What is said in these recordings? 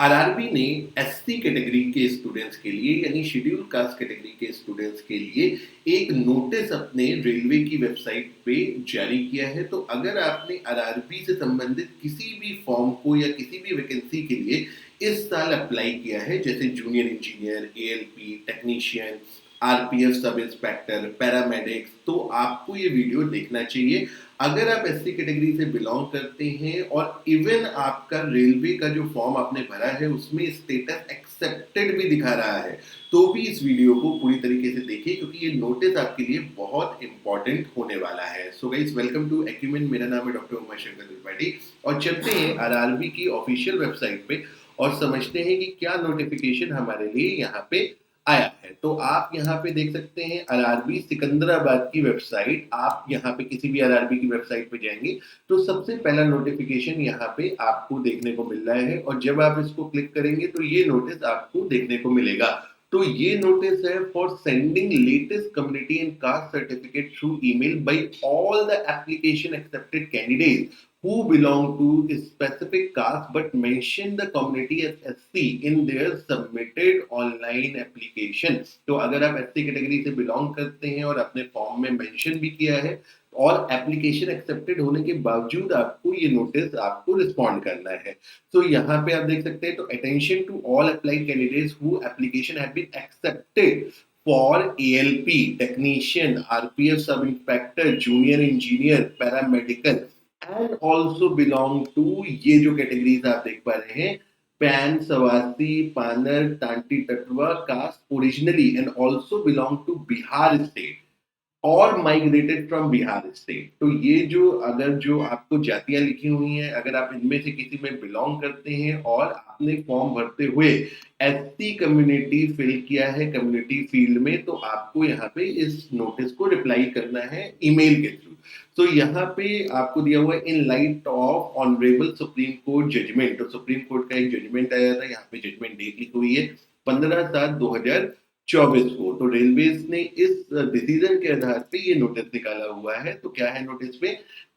RRB ने SC category के students के लिए यानी शेड्यूल कास्ट कैटेगरी के स्टूडेंट्स के लिए एक नोटिस अपने रेलवे की वेबसाइट पे जारी किया है। तो अगर आपने आरआरबी से संबंधित किसी भी फॉर्म को या किसी भी वैकेंसी के लिए इस साल अप्लाई किया है, जैसे junior engineer, ALP technician, RPF sub inspector, paramedics, तो आपको ये वीडियो देखना चाहिए। अगर आप एससी कैटेगरी से बिलोंग करते हैं और इवन आपका रेलवे का जो फॉर्म आपने भरा है उसमें स्टेटस एक्सेप्टेड भी दिखा रहा है, तो भी इस वीडियो को पूरी तरीके से देखिए, क्योंकि ये नोटिस आपके लिए बहुत इंपॉर्टेंट होने वाला है। So guys, welcome to Acumen. मेरा नाम है डॉक्टर उमाशंकर त्रिपाठी और चलते हैं आरआरबी की ऑफिशियल वेबसाइट पे और समझते हैं कि क्या नोटिफिकेशन हमारे लिए यहाँ पे आया है। तो आप यहाँ पे देख सकते हैं आरआरबी सिकंदराबाद की वेबसाइट। आप यहाँ पे किसी भी आरआरबी की वेबसाइट पे जाएंगे तो सबसे पहला नोटिफिकेशन यहाँ पे आपको देखने को मिल रहा है और जब आप इसको क्लिक करेंगे तो ये नोटिस आपको देखने को मिलेगा। तो ये नोटिस है for sending latest community and caste certificate through email by all the application accepted candidates who belong to a specific caste but mention the community as SC in their submitted online application। तो अगर आप SC category से belong करते हैं और अपने form में mention भी किया है और एप्लीकेशन एक्सेप्टेड होने के बावजूद आपको ये नोटिस आपको रिस्पॉन्ड करना है। तो यहाँ पे आप देख सकते हैं, तो attention to all applied candidates who application have been accepted for ALP technician, RPF sub inspector, junior engineer, paramedical and also belong to, ये जो कैटेगरीज आप देख पा रहे हैं, Pan, Sawasi, Panar, Tanti Tatwa caste originally and also belong to Bihar state और माइग्रेटेड फ्रॉम बिहार स्टेट। तो ये जो अगर जो आपको जातियां लिखी हुई हैं, अगर आप इनमें से किसी में बिलोंग करते हैं और आपने फॉर्म भरते हुए एससी कम्युनिटी फिल किया है कम्युनिटी फील्ड में, तो आपको यहाँ पे इस नोटिस को रिप्लाई करना है ईमेल के थ्रू। तो यहाँ पे आपको दिया हुआ है in light of honourable Supreme Court judgement. तो सुप्रीम कोर्ट का एक जजमेंट आया था, यहाँ पे जजमेंट डेट लिखी हुई है 15/7/2024 को। तो रेलवेज ने इस डिसीजन के आधार पे ये नोटिस निकाला हुआ है। तो क्या है नोटिस पे,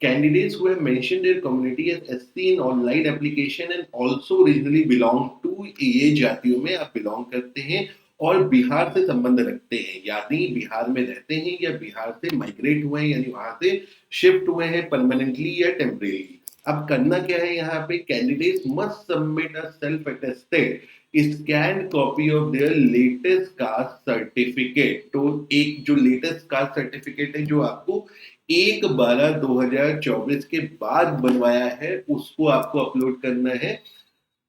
candidates who have mentioned their community as SC in online application and also originally belong to, ये जातियों में आप बिलोंग करते हैं और बिहार से संबंध रखते हैं, यानी बिहार में रहते हैं या बिहार से माइग्रेट हुए हैं, यानी वहां से शिफ्ट हुए हैं परमानेंटली या टेम्परेरी। अब करना क्या है, यहाँ पे candidates must submit a self attested scan copy of their latest caste certificate. तो एक जो लेटेस्ट कास्ट सर्टिफिकेट है जो आपको 1/12/2024 के बाद बनवाया है, उसको आपको अपलोड करना है,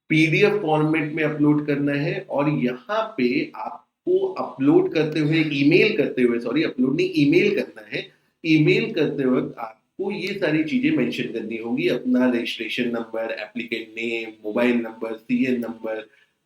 पीडीएफ फॉर्मेट में अपलोड करना है। और यहाँ पे आपको अपलोड करते हुए ईमेल करते हुए, सॉरी अपलोड नहीं ईमेल करना है, ईमेल करते वक्त आपको ये सारी चीजें मेंशन करनी होगी, अपना registration number, applicant name, mobile number, CN number,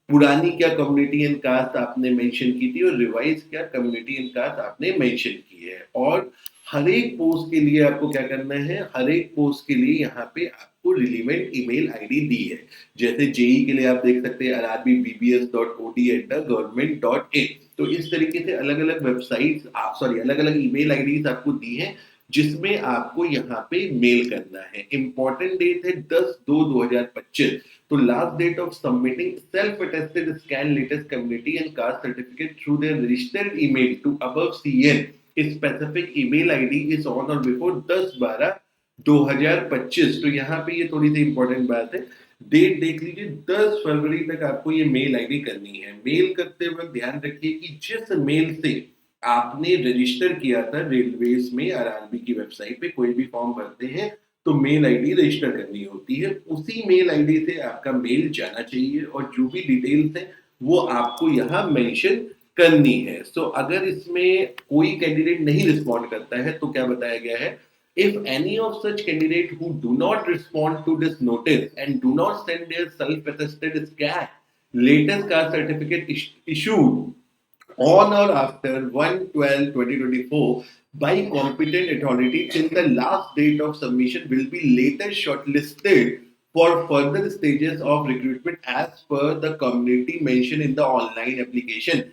पुरानी क्या कम्युनिटी एंड कास्ट आपने मेंशन की थी और रिवाइज क्या कम्युनिटी एंड कास्ट आपने मेंशन की है। और हर एक पोस्ट के लिए आपको क्या करना है, हर एक पोस्ट के लिए यहाँ पे आपको रिलीवेंट ईमेल आईडी दी है। जैसे जेई के लिए आप देख सकते हैं rrbbbs.od@government.in। तो इस तरीके से अलग अलग वेबसाइट्स आप सॉरी अलग अलग ईमेल आईडीज आपको दी है जिसमें आपको यहाँ पे मेल करना है। इंपॉर्टेंट डेट है 10/2/2025। तो last date of submitting self attested scan latest community and caste certificate through their registered email to above CN specific email ID is on और बिफोर 10/12/2025। तो यहाँ पे ये थोड़ी सी इंपॉर्टेंट बात है, डेट देख लीजिए, 10 फरवरी तक आपको ये मेल आईडी करनी है। मेल करते वक्त ध्यान रखिए कि जिस मेल से आपने रजिस्टर किया था रेलवेज में आरआरबी की वेबसाइट पे, कोई भी फॉर्म भरते हैं तो मेल आईडी रजिस्टर करनी होती है, उसी मेल आईडी से आपका मेल जाना चाहिए और जो भी डिटेल्स है वो आपको यहाँ मेंशन करनी है। सो अगर इसमें कोई कैंडिडेट नहीं रिस्पॉन्ड करता है तो क्या बताया गया है, if any of such candidate who do not respond to this notice and do not send their self-attested scan latest caste certificate issued on or after 1/12/2024 by competent authority till the last date of submission will be later shortlisted for further stages of recruitment as per the community mentioned in the online application.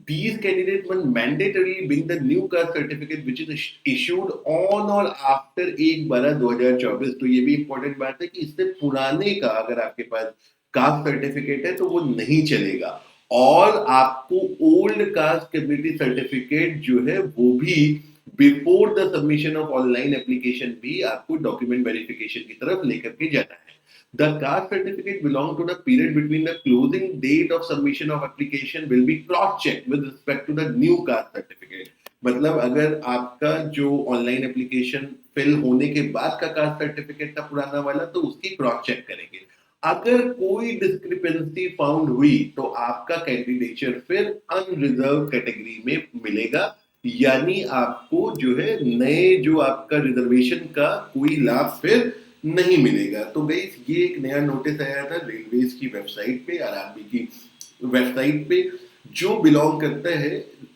These candidates must mandatorily bring the new caste certificate which is issued on or after 1/12/2024। तो ये भी important बात है कि इससे पुराने का अगर आपके पास कास्ट सर्टिफिकेट है तो वो नहीं चलेगा। और आपको ओल्ड कास्ट कम्युनिटी सर्टिफिकेट जो है वो भी before the submission of online application भी आपको डॉक्यूमेंट वेरिफिकेशन की तरफ लेकर के जाना है। The caste certificate belong to the period between the closing date of submission of application will be cross-checked with respect to the new caste certificate। मतलब अगर आपका जो ऑनलाइन एप्लीकेशन फिल होने के बाद का कास्ट सर्टिफिकेट था पुराना वाला तो उसकी क्रॉस चेक करेंगे। अगर कोई डिस्क्रिपेंसी फाउंड हुई तो आपका कैंडिडेचर फिर अनरिजर्व कैटेगरी में मिलेगा, यानी आपको जो है नए जो आपका रिजर्वेशन का कोई लाभ फिर नहीं मिलेगा। तो गाइस ये एक नया नोटिस आया था रेलवेज की वेबसाइट पे, आरआरबी की वेबसाइट पे, जो बिलोंग करता है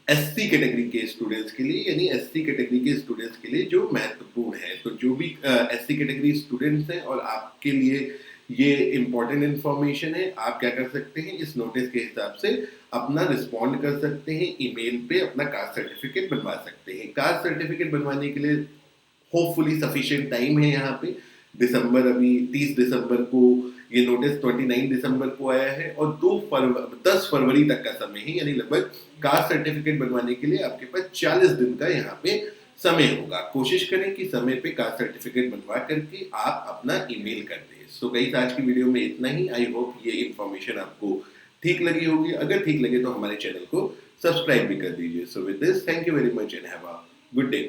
एससी कैटेगरी के स्टूडेंट्स के लिए, यानी एससी कैटेगरी के स्टूडेंट्स के लिए जो महत्वपूर्ण है। तो जो भी एससी कैटेगरी स्टूडेंट्स हैं और आपके लिए ये इंपॉर्टेंट इंफॉर्मेशन है, आप क्या कर सकते हैं इस नोटिस के हिसाब से अपना रिस्पॉन्ड कर सकते हैं, ईमेल पे अपना कास्ट सर्टिफिकेट बनवा सकते हैं। कास्ट सर्टिफिकेट बनवाने के लिए होपफुली सफिशिएंट टाइम है यहाँ पे। दिसंबर अभी 30 दिसंबर को ये नोटिस 29 दिसंबर को आया है और 10 फरवरी तक का समय है, यानी लगभग कास्ट सर्टिफिकेट बनवाने के लिए आपके पास 40 दिन का यहाँ पे समय होगा। कोशिश करें कि समय पे कास्ट सर्टिफिकेट बनवा करके आप अपना ईमेल कर दें। सो गाइस आज की वीडियो में इतना ही। आई होप ये इन्फॉर्मेशन आपको ठीक लगी होगी। अगर ठीक लगे तो हमारे चैनल को सब्सक्राइब भी कर दीजिए। So with this thank you very much and have a good day.